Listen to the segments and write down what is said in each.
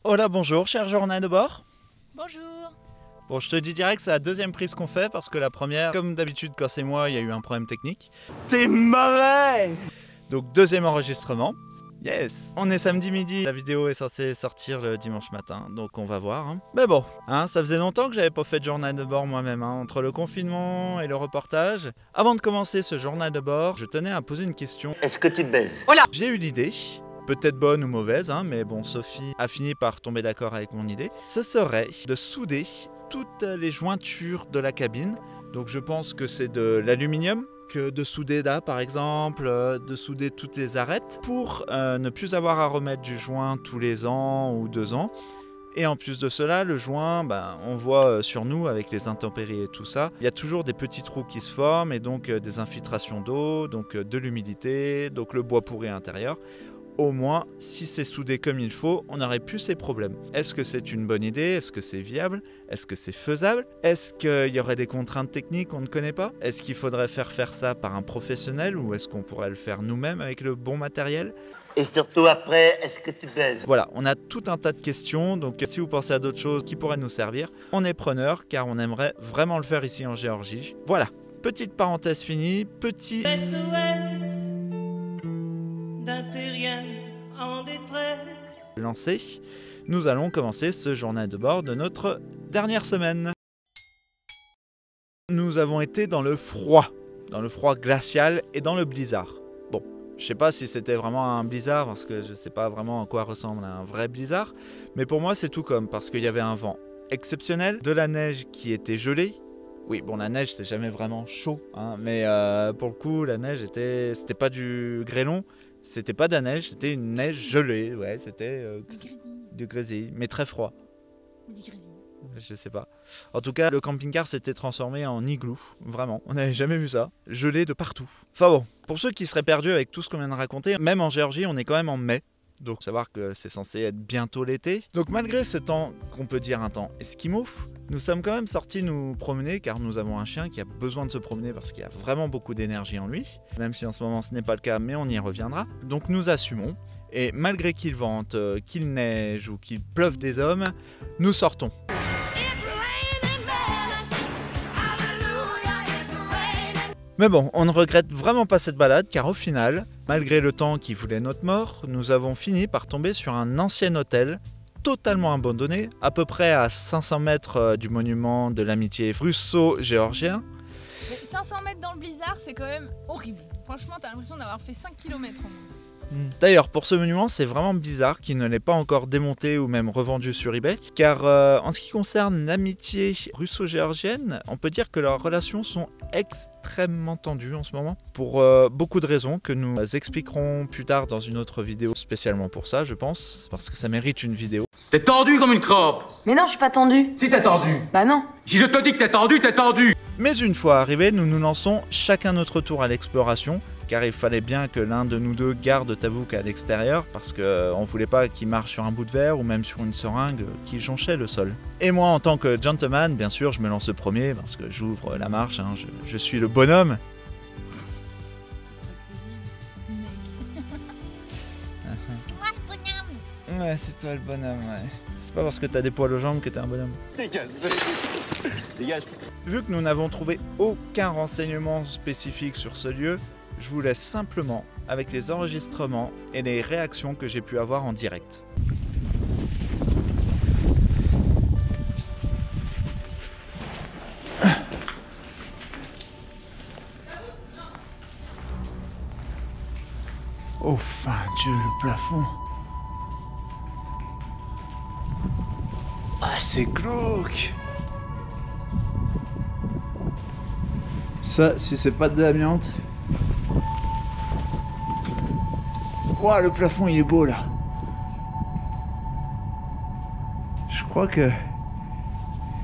Hola, bonjour, cher journal de bord. Bonjour. Bon, je te dis direct, c'est la deuxième prise qu'on fait parce que la première, comme d'habitude quand c'est moi, il y a eu un problème technique. T'es mauvais! Donc deuxième enregistrement. Yes! On est samedi midi, la vidéo est censée sortir le dimanche matin, donc on va voir. Hein. Mais bon, hein, ça faisait longtemps que j'avais pas fait de journal de bord moi-même, hein, entre le confinement et le reportage. Avant de commencer ce journal de bord, je tenais à poser une question. Est-ce que tu baises? J'ai eu l'idée, peut-être bonne ou mauvaise, hein, mais bon, Sophie a fini par tomber d'accord avec mon idée. Ce serait de souder toutes les jointures de la cabine. Donc je pense que c'est de l'aluminium, que de souder là par exemple, de souder toutes les arêtes pour ne plus avoir à remettre du joint tous les ans ou 2 ans. Et en plus de cela, le joint, on voit sur nous avec les intempéries et tout ça, il y a toujours des petits trous qui se forment et donc des infiltrations d'eau, donc de l'humidité, donc le bois pourri à l'intérieur. Au moins, si c'est soudé comme il faut, on n'aurait plus ces problèmes. Est-ce que c'est une bonne idée? Est-ce que c'est viable? Est-ce que c'est faisable? Est-ce qu'il y aurait des contraintes techniques qu'on ne connaît pas? Est-ce qu'il faudrait faire ça par un professionnel ou est-ce qu'on pourrait le faire nous-mêmes avec le bon matériel? Et surtout après, est-ce que tu baises? Voilà, on a tout un tas de questions, donc si vous pensez à d'autres choses qui pourraient nous servir, on est preneur car on aimerait vraiment le faire ici en Géorgie. Voilà, petite parenthèse finie, petit... d'intérieur en détresse. Lancé, nous allons commencer ce journal de bord de notre dernière semaine. Nous avons été dans le froid glacial et dans le blizzard. Bon, je sais pas si c'était vraiment un blizzard parce que je sais pas vraiment à quoi ressemble un vrai blizzard, mais pour moi c'est tout comme parce qu'il y avait un vent exceptionnel, de la neige qui était gelée. Oui, bon, la neige c'est jamais vraiment chaud, hein, mais pour le coup la neige c'était pas du grêlon. C'était pas de la neige, c'était une neige gelée, ouais, c'était du grésil, mais très froid. Je sais pas. En tout cas, le camping-car s'était transformé en igloo, vraiment. On n'avait jamais vu ça, gelé de partout. Enfin bon, pour ceux qui seraient perdus avec tout ce qu'on vient de raconter, même en Géorgie, on est quand même en mai. Donc savoir que c'est censé être bientôt l'été. Donc malgré ce temps qu'on peut dire un temps esquimau, nous sommes quand même sortis nous promener car nous avons un chien qui a besoin de se promener parce qu'il y a vraiment beaucoup d'énergie en lui. Même si en ce moment ce n'est pas le cas, mais on y reviendra. Donc nous assumons. Et malgré qu'il vente, qu'il neige ou qu'il pleuve des hommes, nous sortons. Mais bon, on ne regrette vraiment pas cette balade car au final, malgré le temps qui voulait notre mort, nous avons fini par tomber sur un ancien hôtel totalement abandonné, à peu près à 500 mètres du monument de l'amitié russo-géorgien. Mais 500 mètres dans le blizzard, c'est quand même horrible. Franchement, t'as l'impression d'avoir fait 5 km en moins. D'ailleurs, pour ce monument, c'est vraiment bizarre qu'il ne l'ait pas encore démonté ou même revendu sur eBay, car en ce qui concerne l'amitié russo-géorgienne, on peut dire que leurs relations sont extrêmement tendues en ce moment, pour beaucoup de raisons que nous expliquerons plus tard dans une autre vidéo, spécialement pour ça, je pense, parce que ça mérite une vidéo. T'es tendu comme une crampe. Mais non, je suis pas tendue. Si t'es tendu. Bah non. Si je te dis que t'es tendu, t'es tendu. Mais une fois arrivés, nous nous lançons chacun notre tour à l'exploration, car il fallait bien que l'un de nous deux garde Tavouk à l'extérieur, parce qu'on voulait pas qu'il marche sur un bout de verre ou même sur une seringue qui jonchait le sol. Et moi, en tant que gentleman, bien sûr, je me lance le premier, parce que j'ouvre la marche, hein, je suis le bonhomme. Ouais, c'est toi le bonhomme, ouais. C'est pas parce que t'as des poils aux jambes que t'es un bonhomme. Dégage. Vu que nous n'avons trouvé aucun renseignement spécifique sur ce lieu, je vous laisse simplement avec les enregistrements et les réactions que j'ai pu avoir en direct. Oh, fin Dieu, le plafond. Ah, c'est glauque. Ça, si c'est pas de l'amiante. Ouah, le plafond il est beau là. Je crois que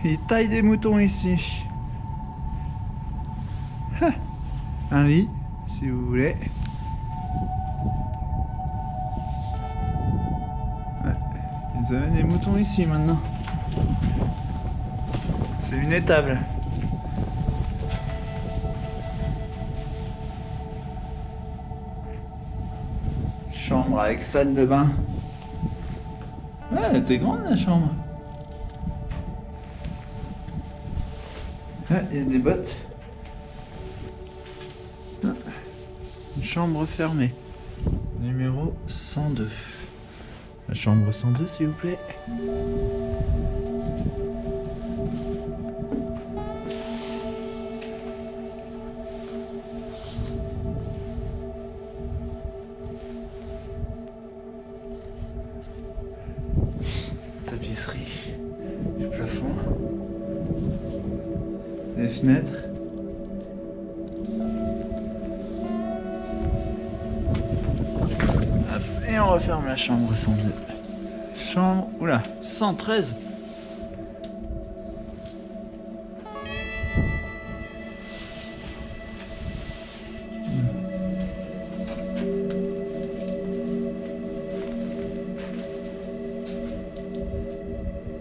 il taille des moutons ici. Un lit, si vous voulez. Ouais, ils amènent des moutons ici maintenant. C'est une étable. Chambre avec salle de bain. Ouais, elle était grande la chambre. Ah, il y a des bottes. Ah, une chambre fermée. Numéro 102. La chambre 102, s'il vous plaît. Tapisserie du plafond. Les fenêtres. Hop, et on referme la chambre 102. Chambre, oula, 113.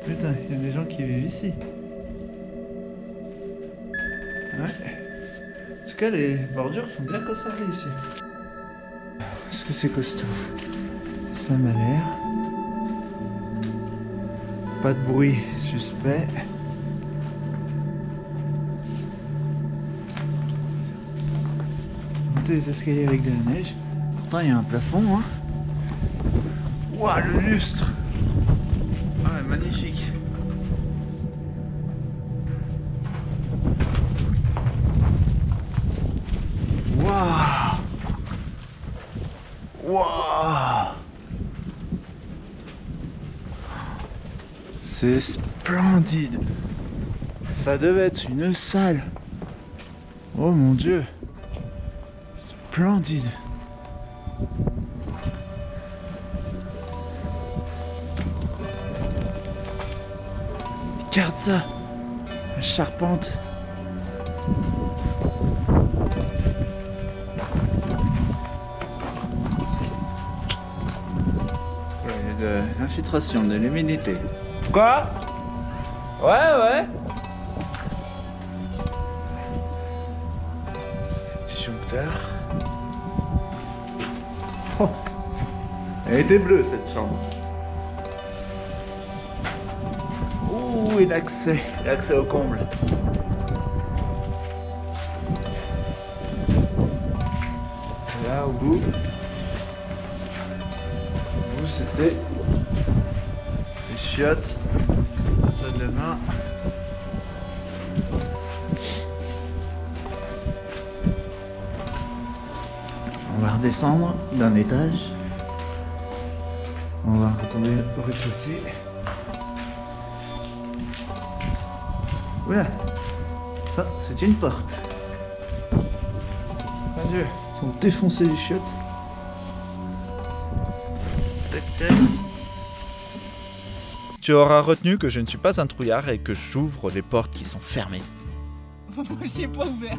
Putain, il y a des gens qui vivent ici. Ouais. En tout cas, les bordures sont bien conservées ici. Est-ce que c'est costaud? Ça m'a l'air. Pas de bruit suspect. Monter les escaliers avec de la neige. Pourtant, il y a un plafond, hein. Ouah, le lustre! Ah, magnifique. Waouh! Waouh! C'est splendide. Ça devait être une salle. Oh mon Dieu. Splendide. Regarde ça. La charpente. Il y a de l'infiltration, de l'humidité. Quoi? Ouais. Disjoncteur. Oh. Elle était bleue cette chambre. Ouh, et l'accès au comble. Là, au bout c'était les chiottes, salle de bain. On va redescendre d'un étage. On va retomber au rez-de-chaussée. Oula, ça c'est une porte. Mon Dieu, ils sont défoncés les chiottes. Tu auras retenu que je ne suis pas un trouillard et que j'ouvre les portes qui sont fermées. Moi, j'ai pas ouvert.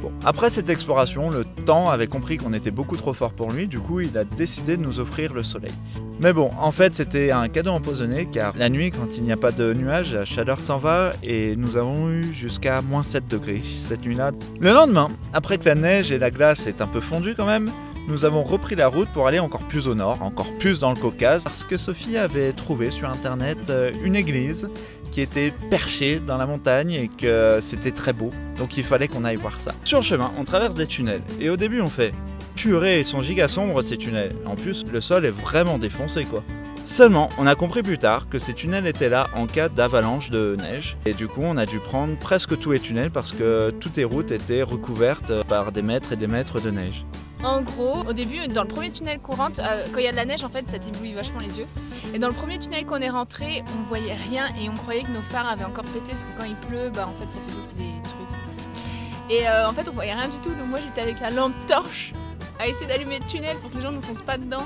Bon, après cette exploration, le temps avait compris qu'on était beaucoup trop fort pour lui, du coup il a décidé de nous offrir le soleil. Mais bon, en fait c'était un cadeau empoisonné car la nuit, quand il n'y a pas de nuages, la chaleur s'en va et nous avons eu jusqu'à moins 7 degrés cette nuit-là. Le lendemain, après que la neige et la glace aient un peu fondu quand même, nous avons repris la route pour aller encore plus au nord, encore plus dans le Caucase, parce que Sophie avait trouvé sur internet une église qui était perchée dans la montagne et que c'était très beau, donc il fallait qu'on aille voir ça. Sur le chemin, on traverse des tunnels, et au début on fait « Purée, ils sont giga sombres ces tunnels !» En plus, le sol est vraiment défoncé quoi. Seulement, on a compris plus tard que ces tunnels étaient là en cas d'avalanche de neige, et du coup on a dû prendre presque tous les tunnels parce que toutes les routes étaient recouvertes par des mètres et des mètres de neige. En gros, au début, dans le premier tunnel qu'on rentre, quand il y a de la neige, en fait, ça t'éblouit vachement les yeux. Et dans le premier tunnel qu'on est rentré, on voyait rien et on croyait que nos phares avaient encore pété parce que quand il pleut, bah en fait, ça fait sauter des trucs. Et en fait, on voyait rien du tout. Donc moi, j'étais avec la lampe torche à essayer d'allumer le tunnel pour que les gens ne foncent pas dedans.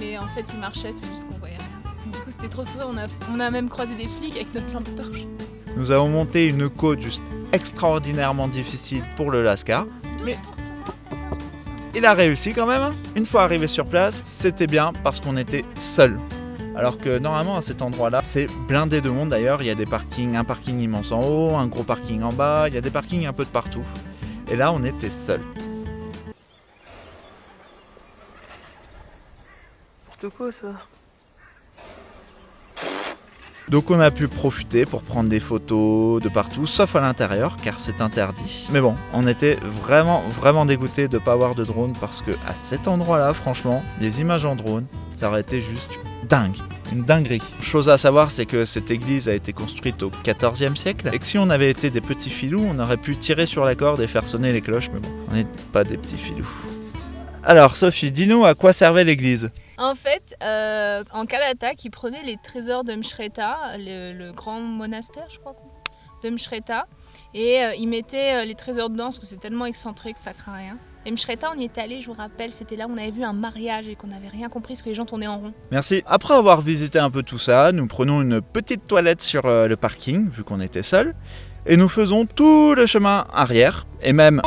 Mais en fait, il marchait, c'est juste qu'on voyait rien. Du coup, c'était trop ça. On a même croisé des flics avec notre lampe torche. Nous avons monté une côte juste extraordinairement difficile pour le Lascar. Mais il a réussi quand même. Une fois arrivé sur place, c'était bien parce qu'on était seuls. Alors que normalement à cet endroit-là, c'est blindé de monde d'ailleurs. Il y a des parkings, un parking immense en haut, un gros parking en bas, il y a des parkings un peu de partout. Et là, on était seuls. N'importe quoi ça. Donc on a pu profiter pour prendre des photos de partout, sauf à l'intérieur, car c'est interdit. Mais bon, on était vraiment dégoûtés de ne pas avoir de drone, parce que à cet endroit-là, franchement, des images en drone, ça aurait été juste dingue. Une dinguerie. Chose à savoir, c'est que cette église a été construite au XIVe siècle, et que si on avait été des petits filous, on aurait pu tirer sur la corde et faire sonner les cloches, mais bon, on n'est pas des petits filous. Alors Sophie, dis-nous à quoi servait l'église? En fait, en cas d'attaque, ils prenaient les trésors de Mshreta, le grand monastère, je crois, de Mshreta, et ils mettaient les trésors dedans parce que c'est tellement excentré que ça craint rien. Et Mshreta, on y est allé, je vous rappelle, c'était là où on avait vu un mariage et qu'on n'avait rien compris parce que les gens tournaient en rond. Merci. Après avoir visité un peu tout ça, nous prenons une petite toilette sur le parking, vu qu'on était seuls, et nous faisons tout le chemin arrière, et même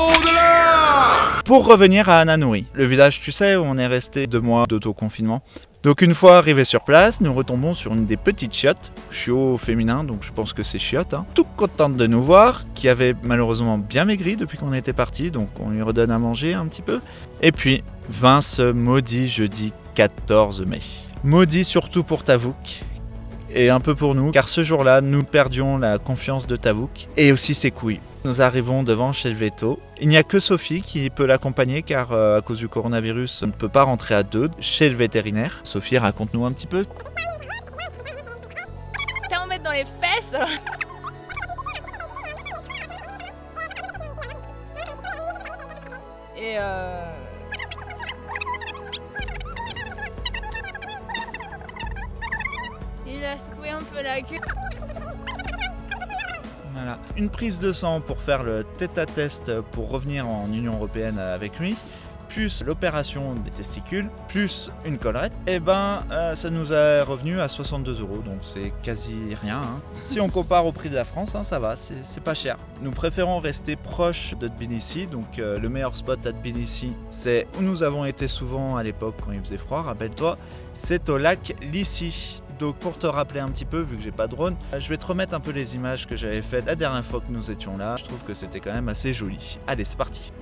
pour revenir à Ananouri, le village, tu sais, où on est resté 2 mois d'autoconfinement. Donc une fois arrivés sur place, nous retombons sur une des petites chiottes, chiot féminin, donc je pense que c'est chiotte, hein, toute contente de nous voir, qui avait malheureusement bien maigri depuis qu'on était parti, donc on lui redonne à manger un petit peu. Et puis, vint ce maudit jeudi 14 mai. Maudit surtout pour Tavouk, et un peu pour nous, car ce jour-là, nous perdions la confiance de Tavouk, et aussi ses couilles. Nous arrivons devant chez le veto. Il n'y a que Sophie qui peut l'accompagner, car à cause du coronavirus, on ne peut pas rentrer à 2 chez le vétérinaire. Sophie, raconte-nous un petit peu. T'as en mettre dans les fesses. Et il a secoué un peu la queue. Voilà. Une prise de sang pour faire le tête-à-test pour revenir en Union Européenne avec lui, plus l'opération des testicules, plus une collerette, et ben ça nous est revenu à 62 €, donc c'est quasi rien. Hein. Si on compare au prix de la France, hein, ça va, c'est pas cher. Nous préférons rester proche de Tbilissi, donc le meilleur spot à Tbilissi, c'est où nous avons été souvent à l'époque quand il faisait froid, rappelle-toi, c'est au lac Lissi. Donc pour te rappeler un petit peu, vu que j'ai pas de drone, je vais te remettre un peu les images que j'avais faites la dernière fois que nous étions là. Je trouve que c'était quand même assez joli. Allez, c'est parti.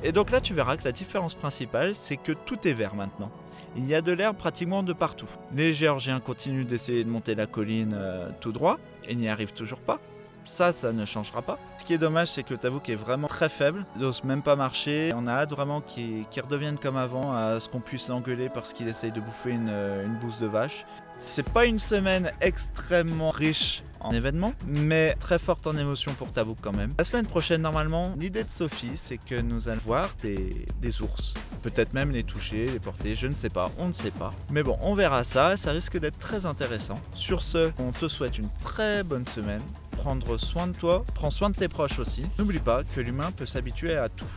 Et donc là tu verras que la différence principale c'est que tout est vert maintenant. Il y a de l'herbe pratiquement de partout. Les Géorgiens continuent d'essayer de monter la colline tout droit et n'y arrivent toujours pas. Ça ne changera pas. Ce qui est dommage c'est que le Tavouk est vraiment très faible, il n'ose même pas marcher. On a hâte vraiment qu'il redevienne comme avant, à ce qu'on puisse l'engueuler parce qu'il essaye de bouffer une bouse de vache. C'est pas une semaine extrêmement riche en événements, mais très forte en émotions pour Tavouk quand même. La semaine prochaine, normalement, l'idée de Sophie, c'est que nous allons voir des ours. Peut-être même les toucher, les porter, je ne sais pas, on ne sait pas. Mais bon, on verra ça, ça risque d'être très intéressant. Sur ce, on te souhaite une très bonne semaine. Prendre soin de toi, prends soin de tes proches aussi. N'oublie pas que l'humain peut s'habituer à tout,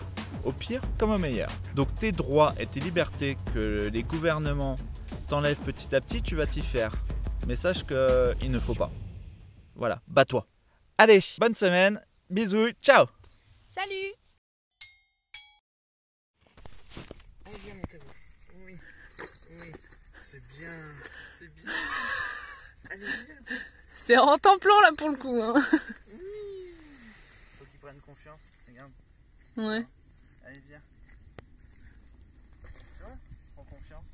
au pire comme au meilleur. Donc tes droits et tes libertés que les gouvernements t'enlèvent petit à petit, tu vas t'y faire. Mais sache qu'il ne faut pas. Voilà, bats-toi. Allez, bonne semaine, bisous, ciao. Salut. Allez, viens mon Tavouk. Oui, oui, c'est bien, c'est bien. Allez, viens. C'est en temps-plan là pour le coup. Hein. Oui. Faut qu'il prenne confiance, regarde. Ouais. Allez, viens. Tu vois, prends confiance.